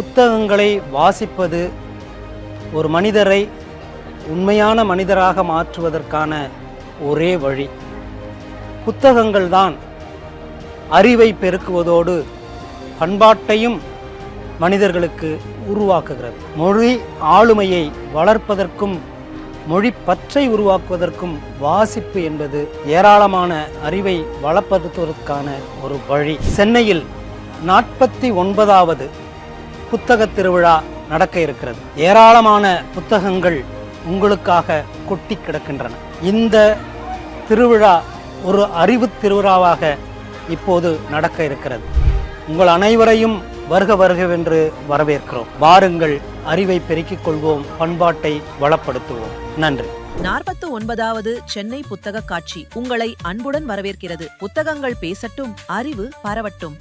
புத்தகங்களை வாசிப்பது ஒரு மனிதரை உண்மையான மனிதராக மாற்றுவதற்கான ஒரே வழி. புத்தகங்கள் தான் அறிவை பெருக்குவதோடு பண்பாட்டையும் மனிதர்களுக்கு உருவாக்குகிறது. மொழி ஆளுமையை வளர்ப்பதற்கும் மொழி பற்றை உருவாக்குவதற்கும் வாசிப்பு என்பது ஏராளமான அறிவை வளப்படுத்துவதற்கான ஒரு வழி. சென்னையில் 49வது புத்தக திருவிழா நடக்க இருக்கிறது. ஏராளமான புத்தகங்கள் உங்களுக்காக கொட்டி கிடக்கின்றன. இந்த திருவிழா ஒரு அறிவு திருவிழாவாக இப்போது நடக்க இருக்கிறது. உங்கள் அனைவரையும் வருக வருகவென்று வரவேற்கிறோம். வாருங்கள், அறிவை பெருக்கிக் கொள்வோம், பண்பாட்டை வளப்படுத்துவோம். நன்றி. 49வது சென்னை புத்தக காட்சி உங்களை அன்புடன் வரவேற்கிறது. புத்தகங்கள் பேசட்டும், அறிவு பரவட்டும்.